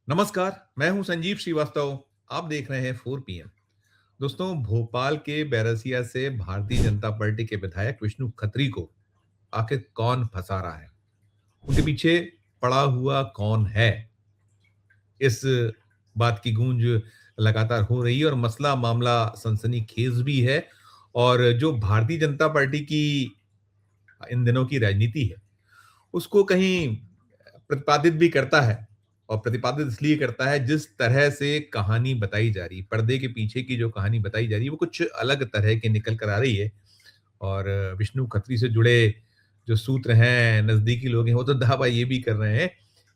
नमस्कार, मैं हूं संजीव श्रीवास्तव। आप देख रहे हैं 4 पीएम। दोस्तों, भोपाल के बैरसिया से भारतीय जनता पार्टी के विधायक विष्णु खत्री को आखिर कौन फंसा रहा है? उनके पीछे पड़ा हुआ कौन है? इस बात की गूंज लगातार हो रही है और मसला मामला सनसनीखेज भी है। और जो भारतीय जनता पार्टी की इन दिनों की राजनीति है, उसको कहीं प्रतिपादित भी करता है। और प्रतिपादित इसलिए करता है, जिस तरह से कहानी बताई जा रही है, पर्दे के पीछे की जो कहानी बताई जा रही है, वो कुछ अलग तरह की निकल कर आ रही है। और विष्णु खत्री से जुड़े जो सूत्र हैं, नजदीकी लोग हैं, वो तो दावा ये भी कर रहे हैं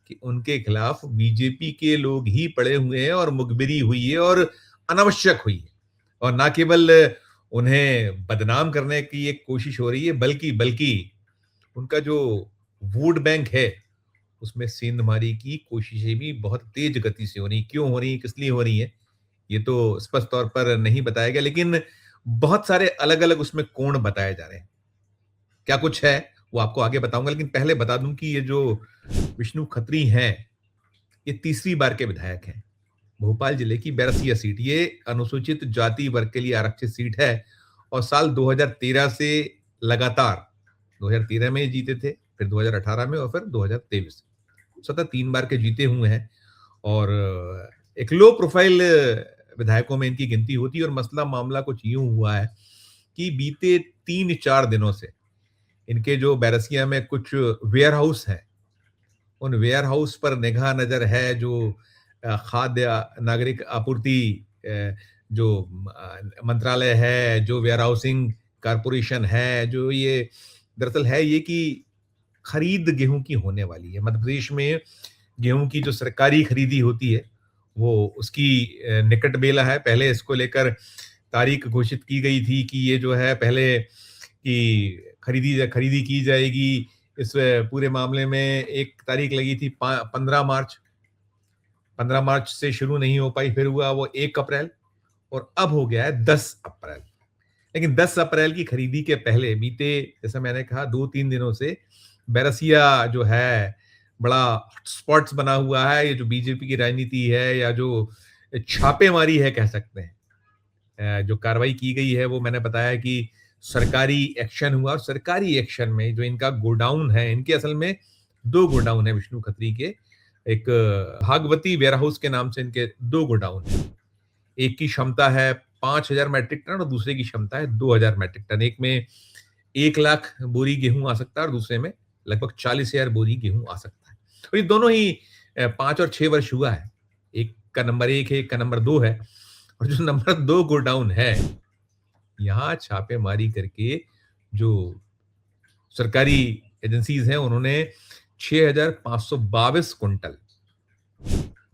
कि उनके खिलाफ बीजेपी के लोग ही पड़े हुए हैं और मुखबिरी हुई है और अनावश्यक हुई है। और ना केवल उन्हें बदनाम करने की एक कोशिश हो रही है, बल्कि बल्कि उनका जो वोट बैंक है, उसमें सेंधमारी की कोशिशें भी बहुत तेज गति से हो रही। क्यों हो रही, किस लिए हो रही है, ये तो स्पष्ट तौर पर नहीं बताया गया, लेकिन बहुत सारे अलग-अलग उसमें कोण बताए जा रहे हैं। क्या कुछ है, वो आपको आगे बताऊँगा, लेकिन पहले बता दूँ कि ये जो विष्णु खत्री हैं, ये तीसरी बार के विधायक हैं। भोपाल जिले की बैरसिया सीट, ये अनुसूचित जाति वर्ग के लिए आरक्षित सीट है और साल 2013 से लगातार 2013 में जीते थे, फिर 2018 में और फिर 2023। सतत 3 बार के जीते हुए हैं। और एक लो प्रोफाइल विधायकों में इनकी गिनती होती है। और मसला मामला कुछ यूं हुआ है कि बीते 3-4 दिनों से इनके जो बैरसिया में कुछ वेयर हाउस है, उन वेयर हाउस पर निगाह नजर है। जो खाद्य नागरिक आपूर्ति जो मंत्रालय है, जो वेयर हाउसिंग कारपोरेशन है, जो ये दरअसल है ये कि खरीद गेहूं की होने वाली है। मध्य प्रदेश में गेहूं की जो सरकारी खरीदी होती है, वो उसकी निकट बेला है। पहले इसको लेकर तारीख घोषित की गई थी कि ये जो है पहले कि खरीदी खरीदी की जाएगी। इस पूरे मामले में एक तारीख लगी थी 15 मार्च। 15 मार्च से शुरू नहीं हो पाई, फिर हुआ वो 1 अप्रैल और अब हो गया है 10 अप्रैल। लेकिन 10 अप्रैल की खरीदी के पहले बीते, जैसे मैंने कहा, 2-3 दिनों से बैरसिया जो है बड़ा हॉटस्पॉट्स बना हुआ है। ये जो बीजेपी की राजनीति है, या जो छापेमारी है कह सकते हैं, जो कार्रवाई की गई है, वो मैंने बताया कि सरकारी एक्शन हुआ। और सरकारी एक्शन में जो इनका गोडाउन है, इनके असल में 2 गोडाउन है विष्णु खत्री के। एक भागवती वेयर हाउस के नाम से इनके 2 गोडाउन हैं। एक की क्षमता है 5,000 मैट्रिक टन और दूसरे की क्षमता है 2,000 मैट्रिक टन। एक में 1 लाख बोरी गेहूं आ सकता है और दूसरे में लगभग 40,000 बोरी गेहूं आ सकता है। और ये दोनों ही 5 और 6 वर्ष हुआ है। एक का नंबर 1 है, एक का नंबर 2 है। और जो नंबर 2 गोडाउन है, यहाँ छापेमारी करके जो सरकारी एजेंसीज हैं, उन्होंने 6,522 कुंटल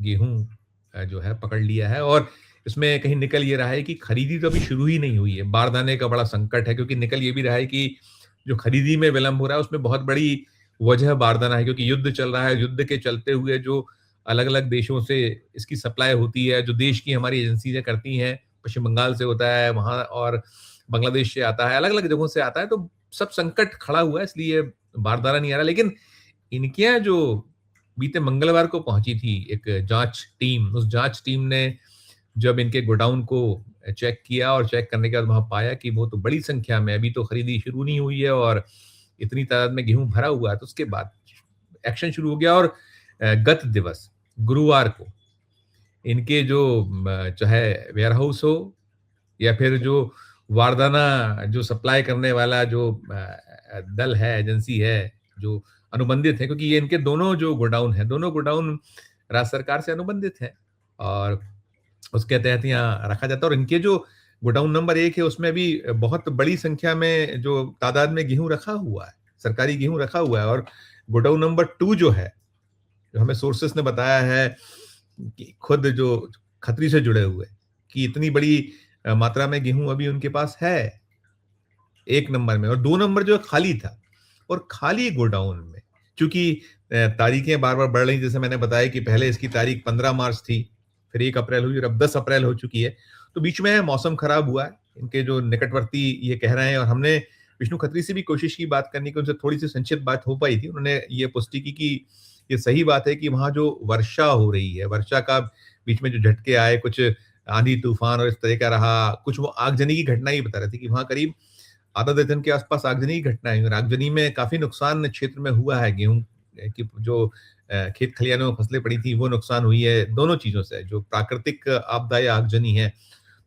गेहूं जो है पकड़ लिया है। और इसमें कहीं निकल ये रहा है कि खरीदी तो अभी शुरू ही नहीं हुई है। बारदाने का बड़ा संकट है, क्योंकि निकल ये भी रहा है कि जो खरीदी में विलंब हो रहा है, उसमें बहुत बड़ी वजह बारदाना है, क्योंकि युद्ध चल रहा है। युद्ध के चलते हुए जो अलग-अलग देशों से इसकी सप्लाई होती है, जो देश की हमारी एजेंसीज़ करती हैं, पश्चिम बंगाल से होता है वहाँ, और बांग्लादेश से आता है, अलग-अलग जगहों से आता है, तो सब संकट खड़ा हुआ है, इसलिए बारदाना नहीं आ रहा। लेकिन इनके यहाँ जो बीते मंगलवार को पहुंची थी एक जांच टीम, उस जांच टीम ने जब इनके गोडाउन को चेक किया, और चेक करने के बाद वहां पाया कि वो तो बड़ी संख्या में, अभी तो खरीदी शुरू नहीं हुई है और इतनी तादाद में गेहूं भरा हुआ है, तो उसके बाद एक्शन शुरू हो गया। और गत दिवस गुरुवार को इनके जो चाहे वेयर हाउस हो, या फिर जो वारदाना जो सप्लाई करने वाला जो दल है, एजेंसी है, जो अनुबंधित है, क्योंकि ये इनके दोनों जो गोडाउन है, दोनों गोडाउन राज्य सरकार से अनुबंधित है और उसके तहत यहाँ रखा जाता है। और इनके जो गोडाउन नंबर 1 है, उसमें भी बहुत बड़ी संख्या में जो तादाद में गेहूं रखा हुआ है, सरकारी गेहूं रखा हुआ है। और गोडाउन नंबर 2 जो है, जो हमें सोर्सेस ने बताया है कि खुद जो खतरी से जुड़े हुए, कि इतनी बड़ी मात्रा में गेहूं अभी उनके पास है 1 नंबर में, और 2 नंबर जो है खाली था। और खाली गोडाउन में चूंकि तारीखें बार बार बढ़ रही, जैसे मैंने बताया कि पहले इसकी तारीख 15 मार्च थी, फिर 1 अप्रैल हुई और अब 10 अप्रैल हो चुकी है। तो बीच में मौसम खराब हुआ है, इनके जो निकटवर्ती ये कह रहे हैं। और हमने विष्णु खत्री से भी कोशिश की बात करने की, उनसे थोड़ी सी संक्षिप्त बात हो पाई थी। उन्होंने ये पुष्टि की कि ये सही बात है कि वहाँ जो वर्षा हो रही है, वर्षा का बीच में जो झटके आए, कुछ आंधी-तूफान और इस तरह का रहा, कुछ वो आगजनी की घटना ही बता रहे थे कि वहाँ करीब आधा दर्जन के आसपास आगजनी की घटनाएँ हुई और आगजनी में काफ़ी नुकसान क्षेत्र में हुआ है। गेहूँ की जो खेत खलिहानों में फसलें पड़ी थी, वो नुकसान हुई है, दोनों चीज़ों से, जो प्राकृतिक आपदा या आगजनी है।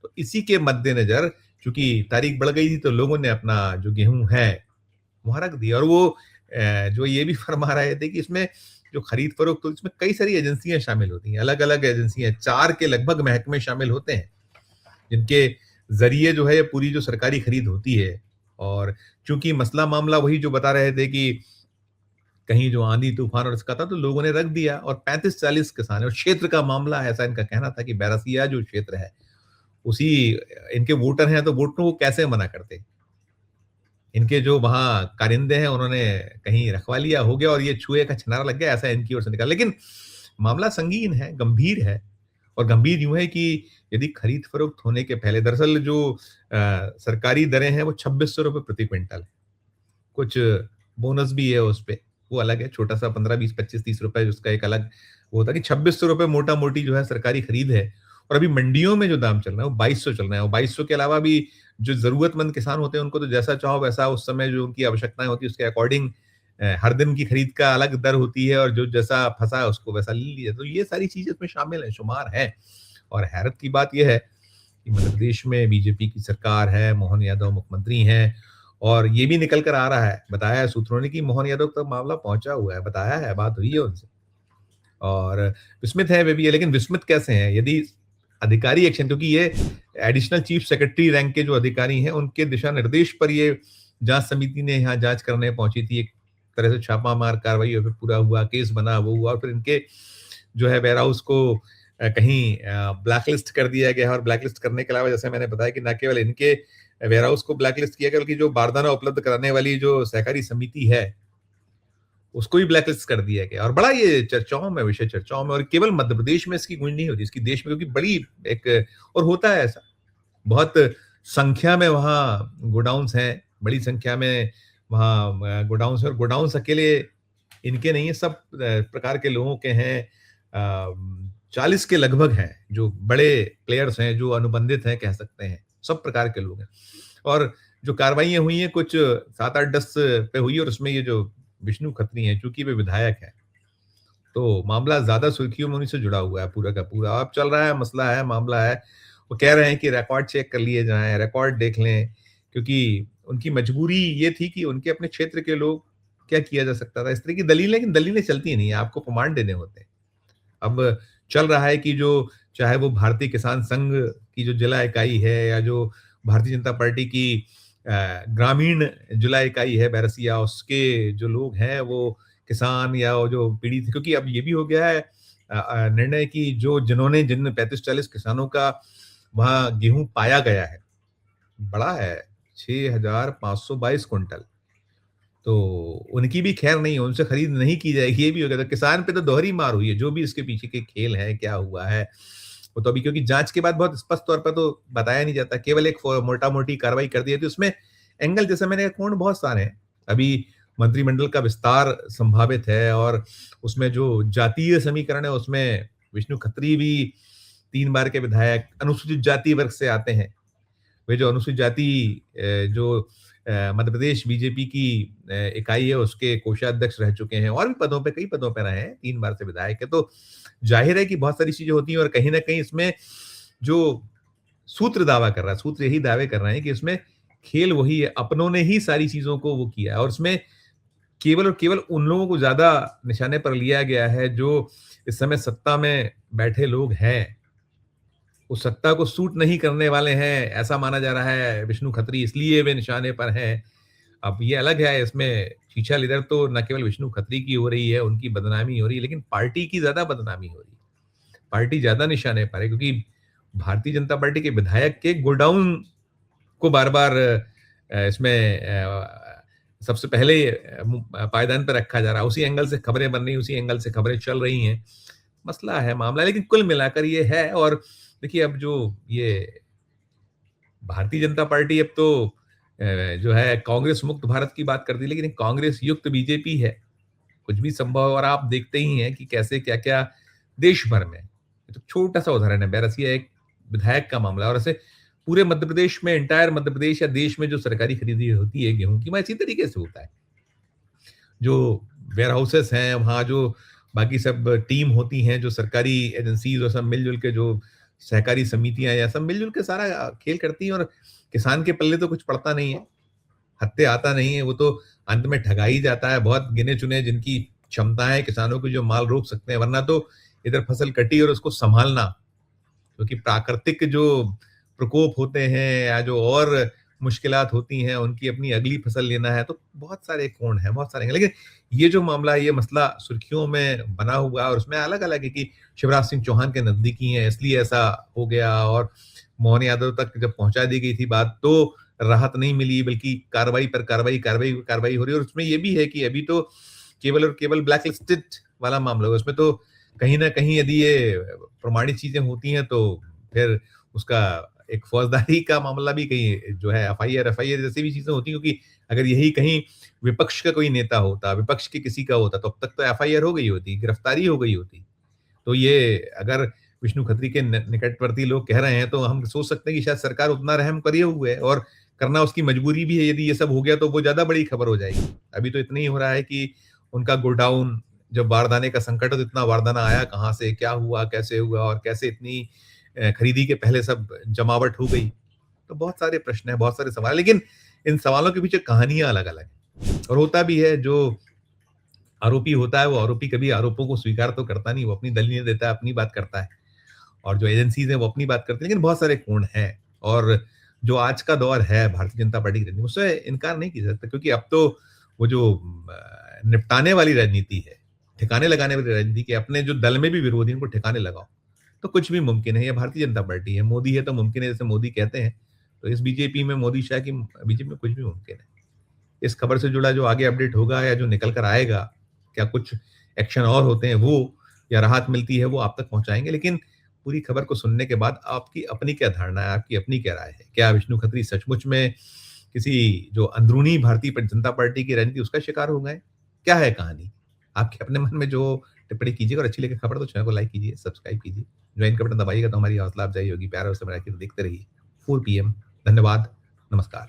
तो इसी के मद्देनज़र चूँकि तारीख बढ़ गई थी, तो लोगों ने अपना जो गेहूँ है, वहाँ रख दिया और वो जो ये भी फरमा रहे थे कि इसमें जो खरीद-फरोख्त, तो इसमें कई सारी एजेंसियाँ शामिल होती हैं, अलग-अलग एजेंसियाँ, 4 के लगभग महकमे शामिल होते हैं, जिनके ज़रिए जो है ये पूरी जो सरकारी खरीद होती है। और चूँकि मसला मामला वही जो बता रहे थे कि कहीं जो आंधी-तूफान और इसका था, तो लोगों ने रख दिया और 35-40 किसान हैं और क्षेत्र का मामला है, ऐसा इनका कहना था कि बैरसिया जो क्षेत्र है, उसी इनके वोटर हैं, तो वोटरों को कैसे मना करते? इनके जो वहाँ कारिंदे हैं, उन्होंने कहीं रखवा लिया, हो गया और ये छुए का छिनारा लग गया, ऐसा इनकी ओर से निकला। लेकिन मामला संगीन है, गंभीर है और गंभीर यूँ है कि यदि खरीद-फरोख्त होने के पहले दरअसल जो सरकारी दरें हैं, वो ₹2600 प्रति क्विंटल है। कुछ बोनस भी है उसपे, वो अलग है, छोटा-सा 15, 20, 25, ₹30 उसका एक अलग वो होता है कि ₹2600 मोटा-मोटी जो है सरकारी खरीद है और अभी मंडियों में जो दाम चल रहा है, वो 2200 चल रहा है और 2200 के अलावा भी जो ज़रूरतमंद किसान होते हैं, उनको तो जैसा चाहो वैसा उस समय जो उनकी आवश्यकताएँ होती है, उसके अकॉर्डिंग हर दिन की खरीद का अलग दर होती है और जो जैसा फँसा है, उसको वैसा ले लिया। तो ये सारी चीज़ें इसमें शामिल हैं, शुमार हैं और हैरत की बात ये है कि मध्य प्रदेश में बीजेपी की सरकार है, मोहन यादव मुख्यमंत्री हैं और ये भी निकल कर आ रहा है, बताया है सूत्रों ने कि मोहन यादव तक मामला पहुँचा हुआ है, बताया है, बात हुई है उनसे और विस्मित हैं वे भी है, लेकिन विस्मित कैसे हैं? यदि अधिकारी एक्शन क्योंकि ये एडिशनल चीफ सेक्रेटरी रैंक के जो अधिकारी हैं, उनके दिशा निर्देश पर ये जाँच समिति ने यहाँ जाँच करने पहुँची थी। एक तरह से छापामार कार्रवाई और फिर पूरा हुआ, केस बना, वो हुआ और फिर इनके जो है वेयर हाउस को कहीं ब्लैकलिस्ट कर दिया गया है और ब्लैकलिस्ट करने के अलावा जैसे मैंने बताया कि ना केवल इनके वेयर हाउस को ब्लैकलिस्ट किया गया बल्कि जो बारदाना उपलब्ध कराने वाली जो सहकारी समिति है, उसको भी ब्लैकलिस्ट कर दिया गया और बड़ा ये चर्चाओं में विषय चर्चाओं में और केवल मध्य प्रदेश में इसकी गूंज नहीं होती, इसकी देश में क्योंकि बड़ी एक और होता है ऐसा। बहुत संख्या में वहाँ गोडाउन्स हैं, बड़ी संख्या में वहाँ गोडाउन्स हैं और गोडाउन्स अकेले इनके नहीं है, सब प्रकार के लोगों के हैं। 40 के लगभग हैं, जो बड़े प्लेयर्स हैं, जो अनुबंधित हैं कह सकते हैं, सब प्रकार के लोग हैं। और जो कार्रवाइयाँ हुई हैं कुछ 7, 8, 10 पे हुई और उसमें ये जो विष्णु खत्री हैं, चूँकि वे विधायक हैं, तो मामला ज़्यादा सुर्खियों में उन्हीं से जुड़ा हुआ है पूरा का पूरा। अब चल रहा है, मसला है, मामला है। वो कह रहे हैं कि रिकॉर्ड चेक कर लिए जाएँ, रिकॉर्ड देख लें, क्योंकि उनकी मजबूरी ये थी कि उनके अपने क्षेत्र के लोग क्या किया जा सकता था? इस तरह की दलीलें लेकिन दलीलें चलती नहीं हैं, आपको प्रमाण देने होते हैं। अब चल रहा है कि जो चाहे वो भारतीय किसान संघ की जो जिला इकाई है या जो भारतीय जनता पार्टी की ग्रामीण जिला इकाई है बैरसिया, उसके जो लोग हैं वो किसान या वो जो पीड़ित क्योंकि अब ये भी हो गया है निर्णय कि जो जिन 35-40 किसानों का वहाँ गेहूँ पाया गया है, बड़ा है 6,522 क्विंटल। तो उनकी भी खैर नहीं है, उनसे खरीद नहीं की जाएगी, ये भी हो गया। तो किसान पे तो दोहरी मार हुई है, जो भी इसके पीछे के खेल हैं, क्या हुआ है, वो तो अभी क्योंकि जाँच के बाद बहुत स्पष्ट तौर पर तो बताया नहीं जाता, केवल एक मोटा-मोटी कार्रवाई कर दी जाती है। उसमें एंगल जैसे मैंने कहा कोण बहुत सारे हैं। अभी मंत्रिमंडल का विस्तार संभावित है और उसमें जो जातीय समीकरण है, उसमें विष्णु खत्री भी 3 बार के विधायक अनुसूचित जाति वर्ग से आते हैं। वे जो अनुसूचित जाति जो मध्य प्रदेश बीजेपी की इकाई है उसके कोषाध्यक्ष रह चुके हैं और भी पदों पे कई पदों पे रहे हैं, 3 बार से विधायक हैं। तो ज़ाहिर है कि बहुत सारी चीज़ें होती हैं और कहीं न कहीं इसमें जो सूत्र दावा कर रहा है, सूत्र यही दावे कर रहे हैं कि इसमें खेल वही है, अपनों ने ही सारी चीज़ों को वो किया है और इसमें केवल और केवल उन लोगों को ज़्यादा निशाने पर लिया गया है जो इस समय सत्ता में बैठे लोग हैं। उस सत्ता को सूट नहीं करने वाले हैं, ऐसा माना जा रहा है विष्णु खत्री इसलिए वे निशाने पर हैं। अब ये अलग है इसमें छीछा लीडर तो न केवल विष्णु खत्री की हो रही है, उनकी बदनामी हो रही है, लेकिन पार्टी की ज़्यादा बदनामी हो रही है। पार्टी ज़्यादा निशाने पर है क्योंकि भारतीय जनता पार्टी के विधायक के गोडाउन को बार-बार इसमें सबसे पहले पायदान पे रखा जा रहा है। उसी एंगल से खबरें बन रही हैं, उसी एंगल से खबरें चल रही हैं। मसला है, मामला है, लेकिन कुल मिलाकर ये है और देखिए अब जो ये भारतीय जनता पार्टी अब तो जो है कांग्रेस मुक्त भारत की बात करती है, लेकिन कांग्रेस युक्त बीजेपी है। कुछ भी संभव है और आप देखते ही हैं कि कैसे क्या-क्या देश भर में, तो छोटा-सा उदाहरण है, बैरसिया एक विधायक का मामला है और ऐसे पूरे मध्य प्रदेश में, एंटायर मध्य प्रदेश या देश में जो सरकारी खरीदी होती है गेहूँ की, वहाँ इसी तरीके से होता है। जो वेयरहाउसेस हैं, वहाँ जो बाकी सब टीम होती हैं, जो सरकारी एजेंसीज़ और सब मिल-जुल के जो सहकारी समितियाँ या सब मिल-जुल के सारा खेल करती हैं और किसान के पल्ले तो कुछ पड़ता नहीं है, हत्थे आता नहीं है, वो तो अंत में ठगा ही जाता है। बहुत गिने-चुने जिनकी क्षमताएँ हैं किसानों को जो माल रोक सकते हैं, वरना तो इधर फसल कटी और उसको सँभालना क्योंकि प्राकृतिक जो प्रकोप होते हैं या जो और मुश्किलात होती हैं, उनकी अपनी अगली फसल लेना है, तो बहुत सारे कोण हैं, बहुत सारे हैं। लेकिन ये जो मामला है, ये मसला सुर्खियों में बना हुआ है और उसमें अलग-अलग है कि शिवराज सिंह चौहान के नज़दीकी हैं, इसलिए ऐसा हो गया और मोहन यादव तक जब पहुँचा दी गई थी बात, तो राहत नहीं मिली, बल्कि कार्रवाई पर कार्रवाई, कार्रवाई पे कार्रवाई हो रही है और उसमें ये भी है कि अभी तो केवल और केवल ब्लैक लिस्टेड वाला मामला है। उसमें तो कहीं न कहीं यदि ये प्रमाणित चीज़ें होती हैं, तो फिर उसका एक फौजदारी का मामला भी कहीं जो है एफआईआर जैसी भी चीज़ें होती हैं क्योंकि अगर यही कहीं विपक्ष का कोई नेता होता, विपक्ष के किसी का होता, तो अब तक तो एफआईआर हो गई होती, गिरफ्तारी हो गई होती। तो ये अगर विष्णु खत्री के निकटवर्ती लोग कह रहे हैं, तो हम सोच सकते हैं कि शायद सरकार उतना रहम करे हुए है और करना उसकी मजबूरी भी है। यदि ये सब हो गया, तो वो ज़्यादा बड़ी खबर हो जाएगी। अभी तो इतना ही हो रहा है कि उनका गोडाउन जब बारदाने का संकट है, तो इतना बारदाना आया कहाँ से, क्या हुआ, कैसे हुआ और कैसे इतनी खरीदी के पहले सब जमावट हो गई। तो बहुत सारे प्रश्न हैं, बहुत सारे सवाल हैं, लेकिन इन सवालों के पीछे कहानियाँ अलग-अलग हैं और होता भी है जो आरोपी होता है, वो आरोपी कभी आरोपों को स्वीकार तो करता नहीं, वो अपनी दलीलें देता है, अपनी बात करता है और जो एजेंसीज़ हैं, वो अपनी बात करती हैं, लेकिन बहुत सारे कोण हैं और जो आज का दौर है भारतीय जनता पार्टी की राजनीति, उससे इनकार नहीं किया जा सकता क्योंकि अब तो वो जो निपटाने वाली राजनीति है, ठिकाने लगाने वाली राजनीति कि अपने जो दल में भी विरोधी हैं, उनको ठिकाने लगाओ, तो कुछ भी मुमकिन है। ये भारतीय जनता पार्टी है, मोदी है तो मुमकिन है, जैसे मोदी कहते हैं, तो इस बीजेपी में मोदी शाह की बीजेपी में कुछ भी मुमकिन है। इस खबर से जुड़ा जो आगे अपडेट होगा या जो निकल कर आएगा, क्या कुछ एक्शन और होते हैं वो या राहत मिलती है वो आप तक पहुँचाएँगे। लेकिन पूरी खबर को सुनने के बाद आपकी अपनी क्या धारणा है, आपकी अपनी क्या राय है? क्या विष्णु खत्री सचमुच में किसी जो अंदरूनी भारतीय जनता पार्टी की राजनीति उसका शिकार हो गए? क्या है कहानी? आपके अपने मन में जो टिप्पणी कीजिएगा और अच्छी लगे खबर तो चैनल को लाइक कीजिए, सब्सक्राइब कीजिए, ज्वाइन का बटन दबाइएगा तो हमारी हौसला अफ़ज़ाई होगी। प्यार और समझ के देखते रहिए 4 पीएम। धन्यवाद, नमस्कार।